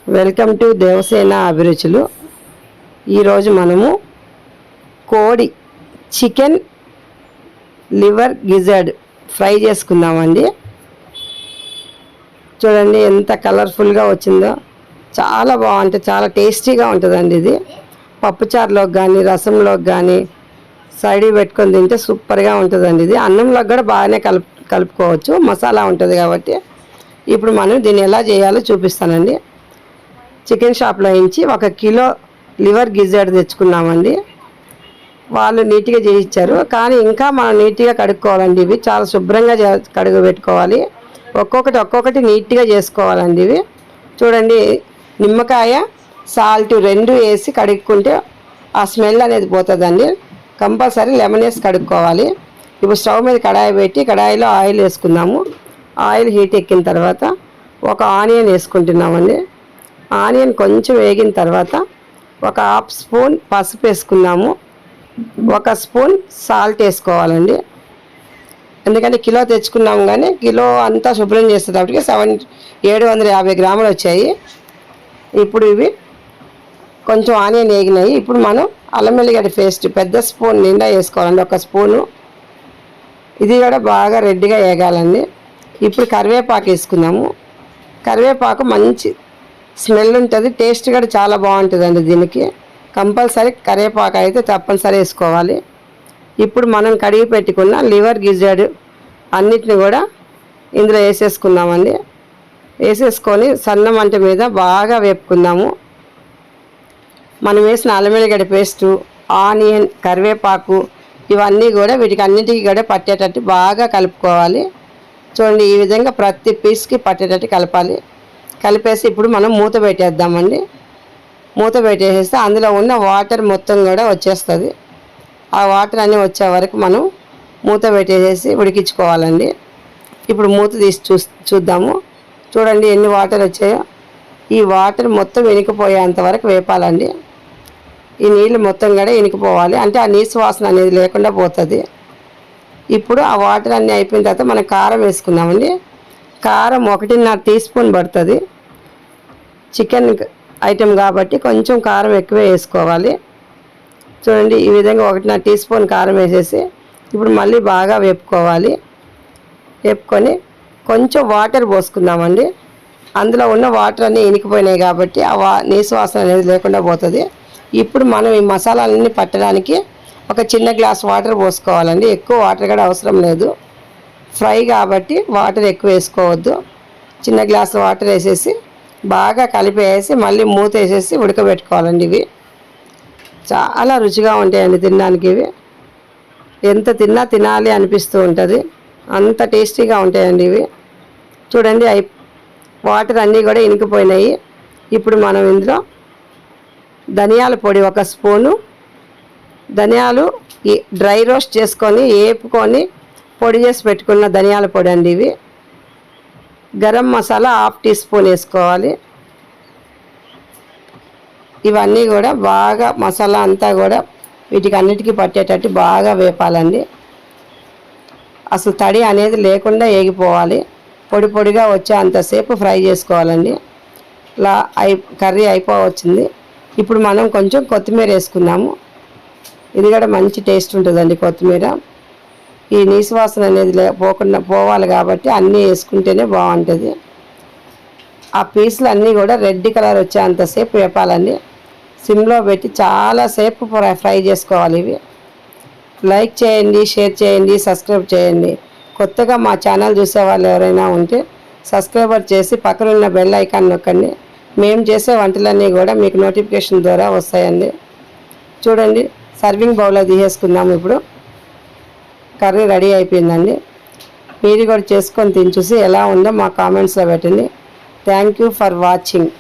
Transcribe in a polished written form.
Welcome to Devasena అభిరుచులు. ఈరోజు మనము కోడి చికెన్ లివర్ గిజర్డ్ ఫ్రై చేసుకుందామండి. చూడండి ఎంత కలర్ఫుల్గా వచ్చిందో, చాలా బాగుంటుంది, చాలా టేస్టీగా ఉంటుందండి. ఇది పప్పుచారులోకి కానీ రసంలోకి కానీ సైడ్ పెట్టుకొని తింటే సూపర్గా ఉంటుందండి. ఇది అన్నంలోకి కూడా బాగానే కలుపుకోవచ్చు, మసాలా ఉంటుంది కాబట్టి. ఇప్పుడు మనం దీన్ని ఎలా చేయాలో చూపిస్తానండి. చికెన్ షాప్లో నుంచి 1 కిలో లివర్ గిజర్డ్ తెచ్చుకున్నామండి. వాళ్ళు నీట్గా చేయించారు, కానీ ఇంకా మనం నీట్గా కడుక్కోవాలండి. ఇవి చాలా శుభ్రంగా కడుగు పెట్టుకోవాలి. ఒక్కొక్కటి నీట్గా చేసుకోవాలండి. ఇవి చూడండి, నిమ్మకాయ సాల్ట్ 2 వేసి కడుక్కుంటే ఆ స్మెల్ అనేది పోతుందండి. కంపల్సరీ లెమన్ వేసి కడుక్కోవాలి. ఇప్పుడు స్టవ్ మీద కడాయి పెట్టి కడాయిలో ఆయిల్ వేసుకుందాము. ఆయిల్ హీట్ ఎక్కిన తర్వాత ఒక ఆనియన్ వేసుకుంటున్నామండి. ఆనియన్ కొంచెం వేగిన తర్వాత ఒక 1/2 స్పూన్ పసుపు వేసుకుందాము. 1 స్పూన్ సాల్ట్ వేసుకోవాలండి. ఎందుకంటే కిలో తెచ్చుకున్నాము, కానీ కిలో అంతా శుభ్రం చేసేటప్పటికి 750 గ్రాములు వచ్చాయి. ఇప్పుడు ఇవి కొంచెం ఆనియన్ వేగినాయి. ఇప్పుడు మనం అల్లం వెల్లిగడ్డ పేస్ట్ పెద్ద స్పూన్ నిండా వేసుకోవాలండి, 1 స్పూను. ఇది కూడా బాగా రెడ్గా వేగాలండి. ఇప్పుడు కరివేపాకు వేసుకుందాము. కరివేపాకు మంచి స్మెల్ ఉంటుంది, టేస్ట్ కూడా చాలా బాగుంటుందండి. దీనికి కంపల్సరీ కరివేపాకు అయితే తప్పనిసరి వేసుకోవాలి. ఇప్పుడు మనం కడిగి పెట్టుకున్న లివర్ గిజర్డ్ అన్నిటిని కూడా ఇందులో వేసేసుకుందామండి. వేసేసుకొని సన్న మంట మీద బాగా వేపుకుందాము. మనం వేసిన అల్లం వెల్లిగడ్డ పేస్టు, ఆనియన్, కరివేపాకు ఇవన్నీ కూడా వీటికి అన్నిటికీ కూడా పట్టేటట్టు బాగా కలుపుకోవాలి. చూడండి, ఈ విధంగా ప్రతి పీస్కి పట్టేటట్టు కలపాలి. కలిపేసి ఇప్పుడు మనం మూత పెట్టేద్దామండి. మూత పెట్టేసేస్తే అందులో ఉన్న వాటర్ మొత్తం కూడా వచ్చేస్తుంది. ఆ వాటర్ అన్నీ వచ్చే వరకు మనం మూత పెట్టేసేసి ఉడికించుకోవాలండి. ఇప్పుడు మూత తీసి చూద్దాము. చూడండి ఎన్ని వాటర్ వచ్చాయో. ఈ వాటర్ మొత్తం ఇనికిపోయేంత వరకు వేపాలండి. ఈ నీళ్ళు మొత్తం కూడా ఇనికిపోవాలి, అంటే ఆ నీసు వాసన అనేది లేకుండా పోతుంది. ఇప్పుడు ఆ వాటర్ అన్నీ అయిపోయిన తర్వాత మనం కారం వేసుకుందామండి. కారం 1.5 టీ స్పూన్ పడుతుంది. చికెన్ ఐటెం కాబట్టి కొంచెం కారం ఎక్కువే వేసుకోవాలి. చూడండి, ఈ విధంగా 1.5 టీ స్పూన్ కారం వేసేసి ఇప్పుడు మళ్ళీ బాగా వేపుకోవాలి. వేపుకొని కొంచెం వాటర్ పోసుకుందామండి. అందులో ఉన్న వాటర్ అన్నీ ఇనికిపోయినాయి కాబట్టి ఆ నీసు వాసన అనేది లేకుండా పోతుంది. ఇప్పుడు మనం ఈ మసాలాలన్నీ పట్టడానికి ఒక చిన్న గ్లాస్ వాటర్ పోసుకోవాలండి. ఎక్కువ వాటర్ కూడా అవసరం లేదు, ఫ్రై కాబట్టి వాటర్ ఎక్కువ వేసుకోవద్దు. చిన్న గ్లాస్ వాటర్ వేసేసి బాగా కలిపేసి మళ్ళీ మూత వేసేసి ఉడకబెట్టుకోవాలండి. ఇవి చాలా రుచిగా ఉంటాయండి తినడానికి. ఇవి ఎంత తినాలి అనిపిస్తూ ఉంటుంది, అంత టేస్టీగా ఉంటాయండి ఇవి. చూడండి, వాటర్ అన్నీ కూడా ఇనికిపోయినాయి. ఇప్పుడు మనం ఇందులో ధనియాల పొడి 1 స్పూను, ధనియాలు డ్రై రోస్ట్ చేసుకొని వేపుకొని పొడి చేసి పెట్టుకున్న ధనియాల పొడి అండి ఇవి. గరం మసాలా 1/2 టీ స్పూన్ వేసుకోవాలి. ఇవన్నీ కూడా బాగా మసాలా అంతా కూడా వీటికి అన్నిటికీ పట్టేటట్టు బాగా వేపాలండి. అసలు తడి అనేది లేకుండా వేగిపోవాలి. పొడి పొడిగా వచ్చే అంతసేపు ఫ్రై చేసుకోవాలండి. కర్రీ అయిపోవచ్చింది. ఇప్పుడు మనం కొంచెం కొత్తిమీర వేసుకుందాము. ఇది కూడా మంచి టేస్ట్ ఉంటుందండి కొత్తిమీర. ఈ నీసు వాసన అనేది పోవాలి కాబట్టి అన్నీ వేసుకుంటేనే బాగుంటుంది. ఆ పీసులు అన్నీ కూడా రెడ్ కలర్ వచ్చే అంతసేపు వేపాలండి. సిమ్లో పెట్టి చాలాసేపు ఫ్రై చేసుకోవాలి. ఇవి లైక్ చేయండి, షేర్ చేయండి, సబ్స్క్రైబ్ చేయండి. కొత్తగా మా ఛానల్ చూసే వాళ్ళు ఎవరైనా ఉంటే సబ్స్క్రైబర్ చేసి పక్కనున్న బెల్ ఐకాన్ నొక్కండి. మేము చేసే వంటలన్నీ కూడా మీకు నోటిఫికేషన్ ద్వారా వస్తాయండి. చూడండి, సర్వింగ్ బౌల్లో తీసేసుకుందాము. ఇప్పుడు కర్రీ రెడీ అయిపోయిందండి. మీరు కూడా చేసుకొని తిని చూసి ఎలా ఉందో మా కామెంట్స్లో పెట్టండి. Thank you for watching.